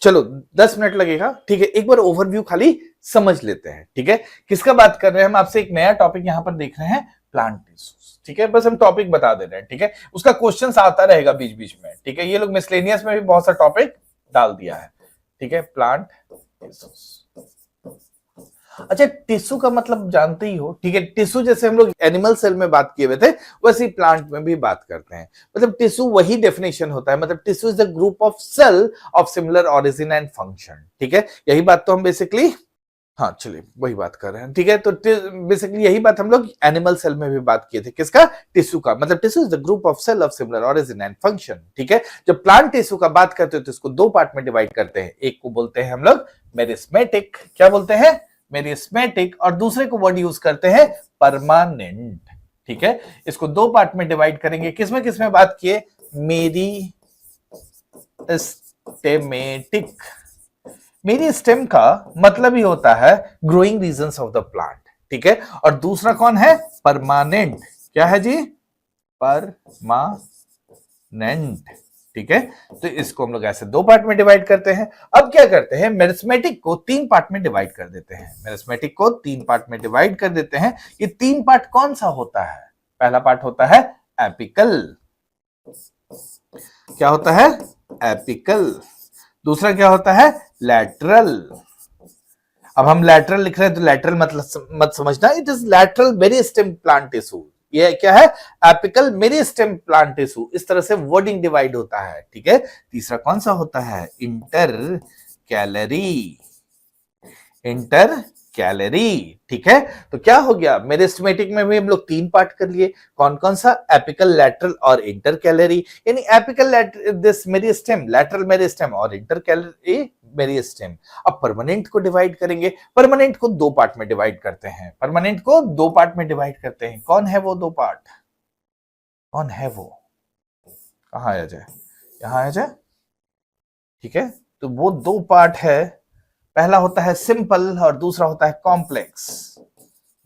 चलो 10 मिनट लगेगा, ठीक है। एक बार ओवरव्यू खाली समझ लेते हैं, ठीक है। किसका बात कर रहे हैं हम आपसे, एक नया टॉपिक यहां पर देख रहे हैं, प्लांट टिश्यूज, ठीक है। बस हम टॉपिक बता दे रहे हैं, ठीक है। उसका क्वेश्चन आता रहेगा बीच बीच में, ठीक है। ये लोग मिसलेनियस में भी बहुत सा टॉपिक डाल दिया है, ठीक है। प्लांट टिश्यूज, अच्छा टिश्यू का मतलब जानते ही हो, ठीक है। टिश्यू जैसे हम लोग एनिमल सेल में बात किए हुए थे, वैसे ही प्लांट में भी बात करते हैं। मतलब टिश्यू वही डेफिनेशन होता है, मतलब tissue is the group of cell of similar origin and function, ठीक है। यही बात तो हम बेसिकली, हाँ चलिए वही बात कर रहे हैं, ठीक है। तो बेसिकली यही बात हम लोग एनिमल सेल में भी बात किए थे, किसका, टिश्यू का। मतलब tissue is the group of cell of similar origin and function, ठीक है। जब प्लांट टिश्यू का बात करते हो तो इसको दो पार्ट में डिवाइड करते हैं। एक को बोलते हैं हम लोग मेरिस्मेटिक, क्या बोलते हैं, मेरिस्मेटिक, और दूसरे को वर्ड यूज करते हैं परमानेंट, ठीक है। इसको दो पार्ट में डिवाइड करेंगे। किसमें बात किए, मेरिस्टेमेटिक। मेरिस्टेम का मतलब ही होता है growing regions of the plant, ठीक है। और दूसरा कौन है, परमानेंट, क्या है जी, परमानेंट, ठीक है। तो इसको हम लोग ऐसे दो पार्ट में डिवाइड करते हैं। अब क्या करते हैं, मेरिस्मेटिक को तीन पार्ट में डिवाइड कर देते हैं। मेरिस्मेटिक को तीन पार्ट में डिवाइड कर देते हैं। ये तीन पार्ट कौन सा होता है, पहला पार्ट होता है एपिकल, क्या होता है, एपिकल। दूसरा क्या होता है, लैटरल। अब हम लैटरल लिख रहे हैं तो लैटरल मतलब मत समझना, it is lateral meristem plant tissue. ये क्या है, एपिकल मेरिस्टेम प्लांट टिश्यू। इस तरह से वर्डिंग डिवाइड होता है, ठीक है। तीसरा कौन सा होता है, इंटर कैलरी, इंटर कैलरी, ठीक है। तो क्या हो गया, मेरिस्टेमेटिक में भी हम लोग तीन पार्ट कर लिए, कौन कौन सा, एपिकल, लैटरल और इंटर कैलरी। यानी apical this meristem, lateral meristem और इंटर कैलरी मेरिस्टेम। अब परमानेंट को डिवाइड करेंगे। परमानेंट को दो पार्ट में डिवाइड करते हैं, परमानेंट को दो पार्ट में डिवाइड करते हैं। कौन है वो दो पार्ट, कौन है वो, कहां आ जाए, यहां आ जाए, ठीक है। तो वो दो पार्ट है, पहला होता है सिंपल और दूसरा होता है कॉम्प्लेक्स।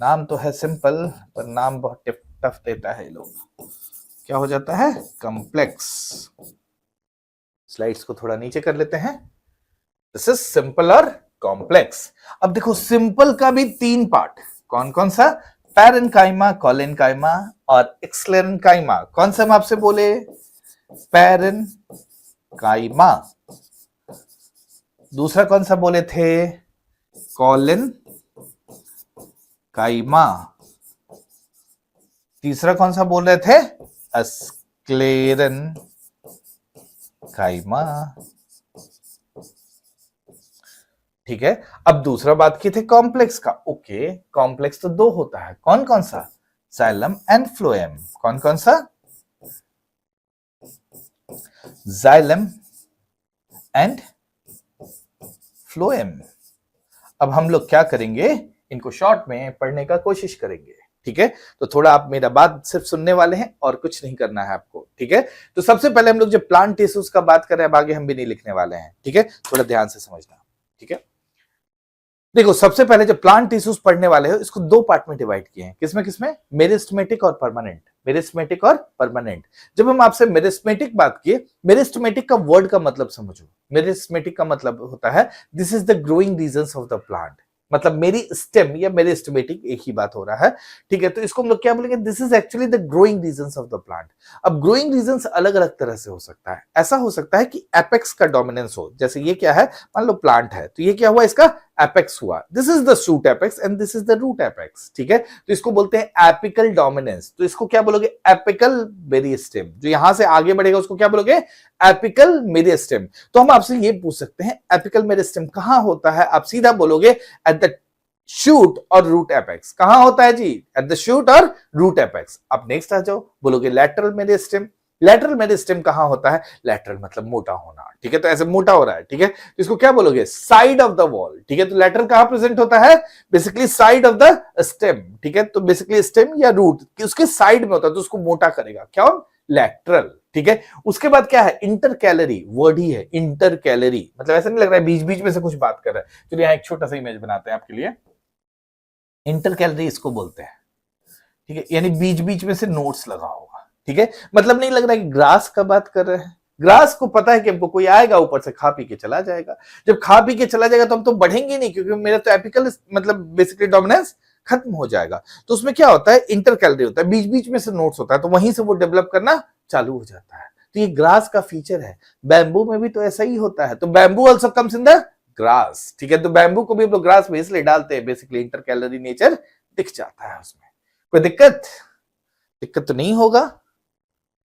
नाम तो है सिंपल पर नाम बहुत टफ देता है लोग, क्या हो जाता है, कॉम्प्लेक्स। स्लाइड्स को थोड़ा नीचे कर लेते हैं। दिस इज सिंपल और कॉम्प्लेक्स। अब देखो सिंपल का भी तीन पार्ट, कौन कौन सा, पैरेन्काइमा, कोलेन्काइमा और एक्सलेरेन्काइमा। कौन सा हम आपसे बोले, पैरेन्काइमा। दूसरा कौन सा बोले थे, कोलेन्काइमा। तीसरा कौन सा बोल रहे थे, स्क्लेरेन्काइमा, ठीक है। अब दूसरा बात की थे कॉम्प्लेक्स का। ओके, कॉम्प्लेक्स तो दो होता है, कौन कौन सा, जाइलम एंड फ्लोएम। कौन कौन सा, जाइलम एंड फ्लोएम। अब हम लोग क्या करेंगे, इनको शॉर्ट में पढ़ने का कोशिश करेंगे, ठीक है। तो थोड़ा आप मेरा बात सिर्फ सुनने वाले हैं और कुछ नहीं करना है आपको, ठीक है। तो सबसे पहले हम लोग जब प्लांट टिश्यूज का बात कर रहे हैं, आगे हम भी नहीं लिखने वाले हैं, ठीक है। थोड़ा ध्यान से समझना, ठीक है। देखो सबसे पहले जब प्लांट टिश्यूज पढ़ने वाले हो, इसको दो पार्ट में डिवाइड किए हैं, किसमें मेरिस्टेमेटिक और परमानेंट, मेरिस्टेमेटिक और परमानेंट। जब हम आपसे मेरिस्टेमेटिक बात किए, मेरिस्टेमेटिक का वर्ड का मतलब समझो। मेरिस्टेमेटिक का मतलब होता है this is the growing regions of the plant, मतलब मेरी स्टेम या मेरिस्टेमेटिक एक ही बात हो रहा है, ठीक है। तो इसको हम लोग क्या बोलेंगे, this is actually the growing regions of the plant. अब ग्रोइंग रीजन्स अलग अलग तरह से हो सकता है। ऐसा हो सकता है कि एपेक्स का डोमिनेंस हो, जैसे ये क्या है, मान लो प्लांट है, तो ये क्या हुआ, इसका एपेक्स हुआ, this is the shoot apex and this is the root apex, ठीक है। तो इसको बोलते हैं एपिकल डोमिनेंस। तो इसको क्या बोलोगे, एपिकल मेरिस्टेम। जो यहां से आगे बढ़ेगा उसको क्या बोलोगे, एपिकल मेरिस्टेम। तो हम आपसे ये पूछ सकते हैं एपिकल मेरिस्टेम कहां होता है, आप सीधा बोलोगे एट द शूट और रूट एपेक्स। कहां होता है जी, एट द शूट और रूट एपेक्स। अब नेक्स्ट आ जाओ, बोलोगे लैटरल मेरिस्टेम। लैटरल मेरिस्टेम कहां होता है, लैटरल मतलब मोटा होना, ठीक है। तो ऐसे मोटा हो रहा है, ठीक है। तो इसको क्या बोलोगे, साइड ऑफ द वॉल, ठीक है। तो लैटरल कहां प्रेजेंट होता है, basically side of the stem, ठीक है। तो बेसिकली स्टेम या रूट उसके साइड में होता है, तो उसको मोटा करेगा, क्या, लैटरल, ठीक है। उसके बाद क्या है, इंटर कैलरी, वर्ड ही है इंटर कैलरी, मतलब ऐसा नहीं लग रहा है बीच बीच में से कुछ बात कर रहा है। चलिए यहाँ एक छोटा सा इमेज बनाते हैं आपके लिए। इंटर कैलरी इसको बोलते हैं, ठीक है। यानी बीच बीच में से नोट्स लगा होगा, ठीक है। मतलब नहीं लग रहा है कि ग्रास का बात कर रहे हैं, ग्रास को पता है कि हमको कोई आएगा ऊपर से खा पी के चला जाएगा, जब खा पी के चला जाएगा तो हम तो बढ़ेंगे नहीं, क्योंकि मेरा तो एपिकल मतलब बेसिकली डोमिनेंस खत्म हो जाएगा। तो उसमें क्या होता है, इंटर कैलोरी होता है, बीच बीच में से नोट्स होता है, तो वहीं से वो डेवलप करना चालू हो जाता है। तो ये ग्रास का फीचर है। बैम्बू में भी तो ऐसा ही होता है, तो bamboo also comes in the grass, ठीक है। तो बैम्बू को भी हम लोग ग्रास में इसलिए डालते हैं, बेसिकली इंटर कैलोरी नेचर दिख जाता है उसमें। कोई दिक्कत तो नहीं होगा।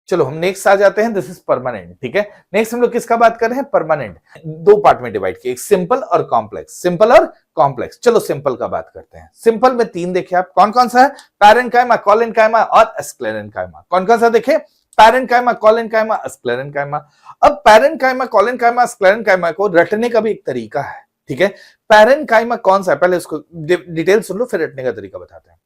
चलो हम नेक्स्ट आ जाते हैं, दिस इज परमानेंट, ठीक है। नेक्स्ट हम लोग किसका बात कर रहे हैं, परमानेंट। दो पार्ट में डिवाइड किया, एक सिंपल और कॉम्प्लेक्स, सिंपल और कॉम्प्लेक्स। चलो सिंपल का बात करते हैं। सिंपल में 3 देखे आप, कौन कौन सा है, पैरेन्काइमा, कोलेनकाइमा और स्क्लेरेन्काइमा। कौन कौन सा देखे, पैरेन्काइमा, कोलेनकाइमा, स्क्लेरेन्काइमा। अब पैरेन्काइमा, कोलेनकाइमा, स्क्लेरेन्काइमा को रटने का भी एक तरीका है, ठीक है। पैरेन्काइमा कौन सा है, पहले उसको डिटेल सुन लो, फिर रटने का तरीका बताते हैं।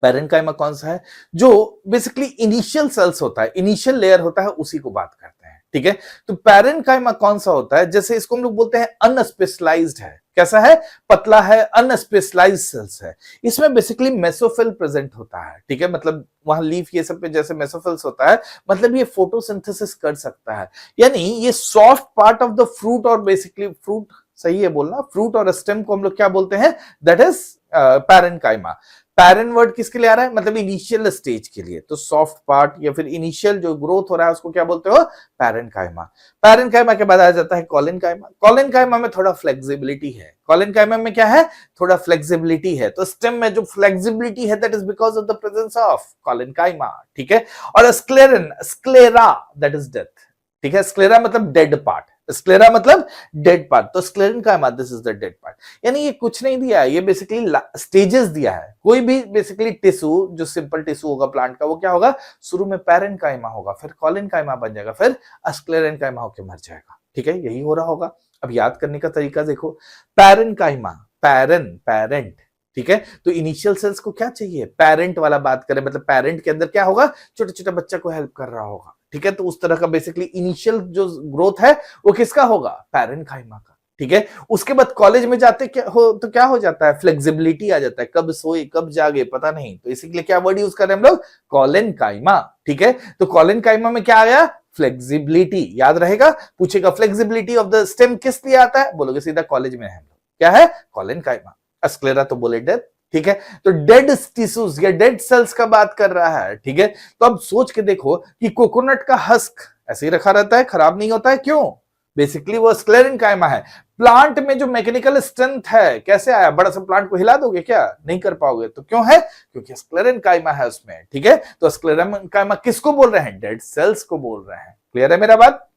पैरेन्काइमा कौन सा है, जो बेसिकली इनिशियल सेल्स होता है, इनिशियल लेयर होता है, उसी को बात करते हैं, ठीक है। तो पैरेन्काइमा कौन सा होता है, जैसे इसको हम लोग बोलते हैं अनस्पेशलाइज्ड है, कैसा है, पतला है, अनस्पेशलाइज्ड सेल्स है। इसमें बेसिकली मेसोफिल प्रेजेंट होता है, ठीक है। मतलब वहां लीफ ये सब पे जैसे मेसोफिल्स होता है, मतलब ये फोटोसिंथेसिस कर सकता है, यानी ये soft part of the fruit, और बेसिकली फ्रूट सही है बोलना, फ्रूट और स्टेम को हम लोग क्या बोलते हैं, दैट इज पैरेन्काइमा। पैरेन वर्ड किसके लिए आ रहा है, मतलब इनिशियल स्टेज के लिए, तो सॉफ्ट पार्ट या फिर इनिशियल जो ग्रोथ हो रहा है उसको क्या बोलते हो, पैरेन्काइमा। पैरेन्काइमा के बाद आ जाता है कोलेनकाइमा। कोलेनकाइमा में थोड़ा फ्लेक्सिबिलिटी है, कोलेनकाइमा में क्या है, थोड़ा फ्लेक्सिबिलिटी है। तो स्टेम में जो फ्लेक्सिबिलिटी है that is because of the presence of collenchyma, ठीक है। और स्क्लेरा दैट इज डेथ, ठीक है। स्क्लेरा मतलब डेड पार्ट, स्क्लेरा मतलब डेड पार्ट, तो sclerenchyma this is the dead part. यानी ये कुछ नहीं दिया है, ये बेसिकली स्टेजेस दिया है। कोई भी बेसिकली टिश्यू जो सिंपल टिश्यू होगा प्लांट का, वो क्या होगा, शुरू में पैरेन्काइमा होगा, फिर कोलेनकाइमा बन जाएगा, फिर स्क्लेरेन्काइमा होकर मर जाएगा, ठीक है। यही हो रहा होगा। अब याद करने का तरीका देखो, पैरेन्काइमा, पेरेंट, ठीक है। तो इनिशियल सेल्स को क्या चाहिए, पेरेंट वाला बात करें, मतलब पेरेंट के अंदर क्या होगा, छोटे छोटे बच्चा को हेल्प कर रहा होगा, ठीक है। तो उस तरह का बेसिकली इनिशियल जो ग्रोथ है वो किसका होगा, पैरेन्काइमा का, ठीक है। उसके बाद कॉलेज में जाते क्या हो जाता है, फ्लेक्सिबिलिटी आ जाता है, कब सोए कब जागे पता नहीं, तो इसी के लिए क्या वर्ड यूज कर रहे हैं हम लोग, कोलेनकाइमा, ठीक है। तो कोलेनकाइमा में क्या आ गया, फ्लेक्सिबिलिटी। याद रहेगा, पूछेगा फ्लेक्सिबिलिटी ऑफ द स्टेम किस लिए आता है, बोलोगे सीधा कॉलेज में है, क्या है, कोलेनकाइमा। स्क्लेरा तो बोले डेथ, ठीक है। तो डेड टिश्यूज या डेड सेल्स का बात कर रहा है, ठीक है। तो अब सोच के देखो कि कोकोनट का हस्क ऐसे ही रखा रहता है, खराब नहीं होता है, क्यों, बेसिकली वो स्क्लेरेन्काइमा है। प्लांट में जो मैकेनिकल स्ट्रेंथ है, कैसे आया, बड़ा सा प्लांट को हिला दोगे क्या, नहीं कर पाओगे, तो क्यों है, क्योंकि स्क्लेरेन्काइमा है उसमें, ठीक है। तो स्क्लेरेन्काइमा किसको बोल रहे हैं, डेड सेल्स को बोल रहे हैं। क्लियर है मेरा बात।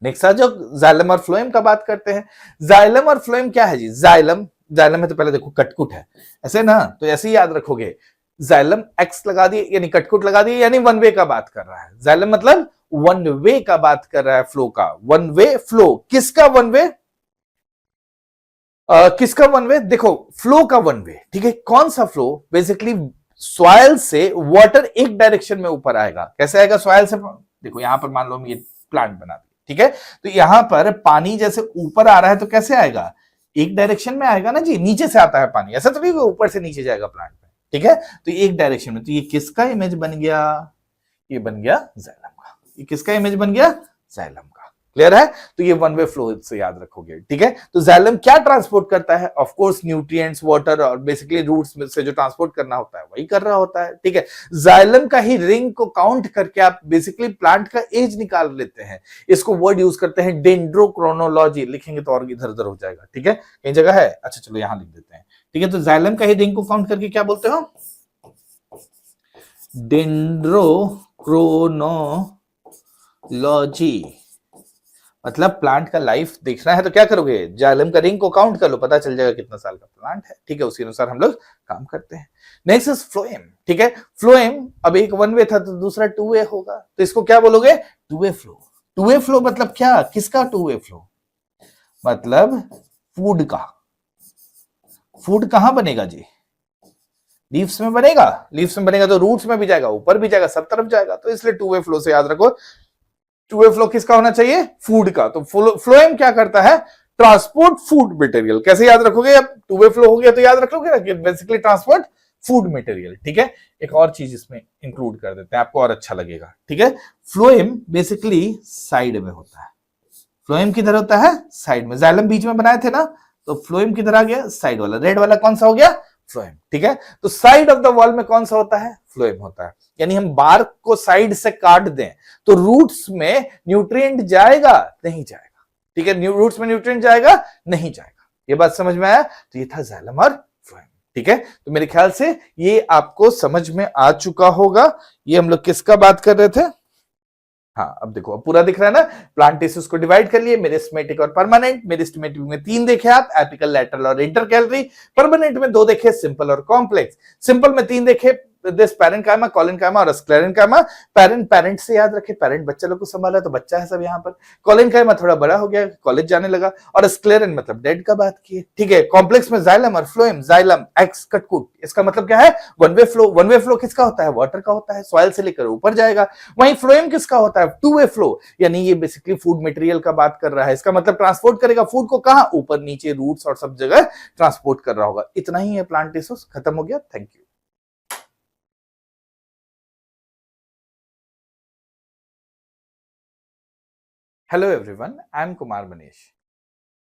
नेक्स्ट आज जाइलम और फ्लोएम का बात करते हैं। जाइलम और फ्लोएम क्या है जी, जाइलम में तो पहले देखो कटकुट है, ऐसे ना, तो ऐसे ही याद रखोगे, जाइलम एक्स लगा दिए यानी कटकुट लगा दिए, यानी वन वे का बात कर रहा है। जाइलम मतलब वन वे का बात कर रहा है, फ्लो का, वन वे फ्लो। किसका वन वे, किसका वन वे, देखो फ्लो का वन वे, ठीक है। कौन सा फ्लो, बेसिकली सॉइल से वाटर एक डायरेक्शन में ऊपर आएगा, कैसे आएगा, सॉइल से, देखो यहां पर मान लो हम ये प्लांट बना दिए, ठीक है। तो यहां पर पानी जैसे ऊपर आ रहा है तो कैसे आएगा, एक डायरेक्शन में आएगा ना जी, नीचे से आता है पानी, ऐसा तो नहीं ऊपर से नीचे जाएगा प्लांट में, ठीक है। तो एक डायरेक्शन में, तो ये किसका इमेज बन गया, ये बन गया जाइलम का, ये किसका इमेज बन गया, जाइलम का। क्लियर है, तो ये वन वे फ्लो से याद रखोगे, ठीक है। तो जाइलम क्या ट्रांसपोर्ट करता है, ऑफ कोर्स न्यूट्रिएंट्स, वाटर और बेसिकली रूट्स में से जो ट्रांसपोर्ट करना होता है वही कर रहा होता है, ठीक है। जाइलम का ही रिंग को काउंट करके आप बेसिकली प्लांट का एज निकाल लेते हैं। इसको वर्ड यूज करते हैं डेंड्रोक्रोनोलॉजी, लिखेंगे तो और इधर उधर हो जाएगा, ठीक है, कई जगह है, अच्छा चलो यहां लिख देते हैं, ठीक है। तो जाइलम का ही रिंग को काउंट करके क्या बोलते हो, डेंड्रोक्रोनोलॉजी। मतलब प्लांट का लाइफ देखना है तो क्या करोगे, जाइलम का रिंग को काउंट कर लो, पता चल जाएगा कितना साल का प्लांट है, ठीक है। उसी अनुसार हम लोग काम करते हैं। नेक्स्ट इज फ्लोएम, ठीक है। फ्लोएम, अब एक वन वे था तो दूसरा टू वे होगा, तो इसको क्या बोलोगे, two way flow. Two way flow मतलब क्या, किसका टू वे फ्लो, मतलब फूड का। फूड कहां बनेगा जी, लीव्स में बनेगा, लीव्स में बनेगा तो रूट्स में भी जाएगा, ऊपर भी जाएगा, सब तरफ जाएगा, तो इसलिए टू वे फ्लो से याद रखो, टू वे फ्लो किसका होना चाहिए, फूड का। तो फ्लोएम क्या करता है, ट्रांसपोर्ट फूड मटेरियल। कैसे याद रखोगे, अब टू वे फ्लो हो गया तो याद रखोगे ना कि बेसिकली ट्रांसपोर्ट फूड मटेरियल, ठीक है। एक और चीज इसमें इंक्लूड कर देते हैं, आपको और अच्छा लगेगा, ठीक है। फ्लोएम बेसिकली साइड में होता है। फ्लोएम किधर होता है? साइड में। जाइलम बीच में बनाए थे ना, तो फ्लोएम किधर आ गया? साइड वाला। रेड वाला कौन सा हो गया? फ्लोएम, ठीक है। तो साइड ऑफ द वॉल में कौन सा होता है? फ्लोएम होता है। यानी हम बार्क को साइड से काट दें तो रूट्स में न्यूट्रिएंट जाएगा? नहीं जाएगा, ठीक है। रूट्स में न्यूट्रिएंट जाएगा? नहीं जाएगा। ये बात समझ में आया? तो ये था जाइलम और फ्लोएम, ठीक है। तो मेरे ख्याल से ये आपको समझ में आ चुका होगा। ये हम लोग किसका बात कर रहे थे? हाँ, अब देखो, अब पूरा दिख रहा है ना। प्लांट टिश्यूज को डिवाइड कर लिए, मेरिस्टेमेटिक और परमानेंट। मेरिस्टेमेटिक में 3 देखे आप, एपिकल, लैटरल और इंटरकैलरी। परमानेंट में 2 देखे, सिंपल और कॉम्प्लेक्स। सिंपल में 3 देखे, दिस पैरेन्काइमा, कोलिनकाइमा और स्क्लेरेन्काइमा। पेरेंट से याद रखे, पेरेंट बच्चा लोग को संभाला, तो बच्चा है सब यहाँ पर। कोलिनकाइमा थोड़ा बड़ा हो गया, कॉलेज जाने लगा। और स्क्लेरन मतलब डेड का बात की, ठीक है। कॉम्प्लेक्स में जाइलम और फ्लोएम। जाइलम एक्स कटकुट, इसका मतलब क्या है? One way flow. One way flow किसका होता है? वाटर का होता है, सॉइल से लेकर ऊपर जाएगा। वहीं फ्लोएम किसका होता है? Two way flow. यानी ये बेसिकली फूड मटेरियल का बात कर रहा है। इसका मतलब ट्रांसपोर्ट करेगा फूड को कहां? ऊपर नीचे, रूट्स और सब जगह ट्रांसपोर्ट कर रहा होगा। इतना ही है प्लांट टिश्यूज, खत्म हो गया। Thank you. Hello everyone, I am Kumar Manish.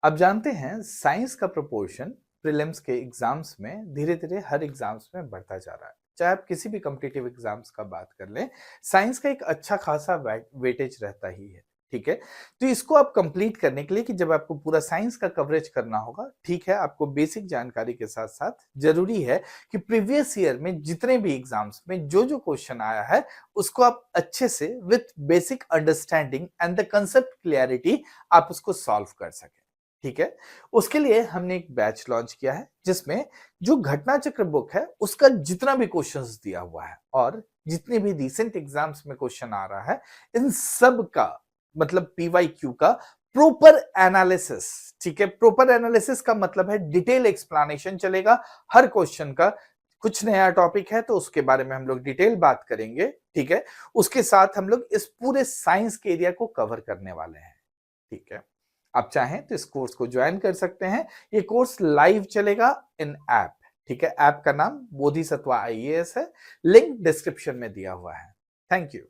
अब जानते हैं साइंस का प्रोपोर्शन प्रीलिम्स के एग्जाम्स में धीरे धीरे हर एग्जाम्स में बढ़ता जा रहा है। चाहे आप किसी भी कॉम्पिटिटिव एग्जाम्स का बात कर लें, साइंस का एक अच्छा खासा वेटेज रहता ही है, ठीक है। तो इसको आप कंप्लीट करने के लिए कि जब आपको पूरा साइंस का कवरेज करना होगा, ठीक है, आपको बेसिक जानकारी के साथ साथ जरूरी है कि प्रीवियस ईयर में जितने भी एग्जाम्स में जो जो क्वेश्चन आया है उसको आप अच्छे से with basic understanding and the concept clarity आप उसको सॉल्व कर सकें, ठीक है। उसके लिए हमने एक बैच लॉन्च किया है जिसमें जो घटना चक्र बुक है उसका जितना भी क्वेश्चंस दिया हुआ है और जितने भी रिसेंट एग्जाम्स में क्वेश्चन आ रहा है, इन सब का मतलब पीवाईक्यू का प्रॉपर एनालिसिस, ठीक है। प्रॉपर एनालिसिस का मतलब है डिटेल एक्सप्लेनेशन चलेगा हर क्वेश्चन का। कुछ नया टॉपिक है तो उसके बारे में हम लोग डिटेल बात करेंगे, ठीक है। उसके साथ हम लोग इस पूरे साइंस के एरिया को कवर करने वाले हैं, ठीक है। आप चाहें तो इस कोर्स को ज्वाइन कर सकते हैं। ये कोर्स लाइव चलेगा इन ऐप, ठीक है। ऐप का नाम बोधिसत्वा आईएएस है। लिंक डिस्क्रिप्शन में दिया हुआ है। Thank you.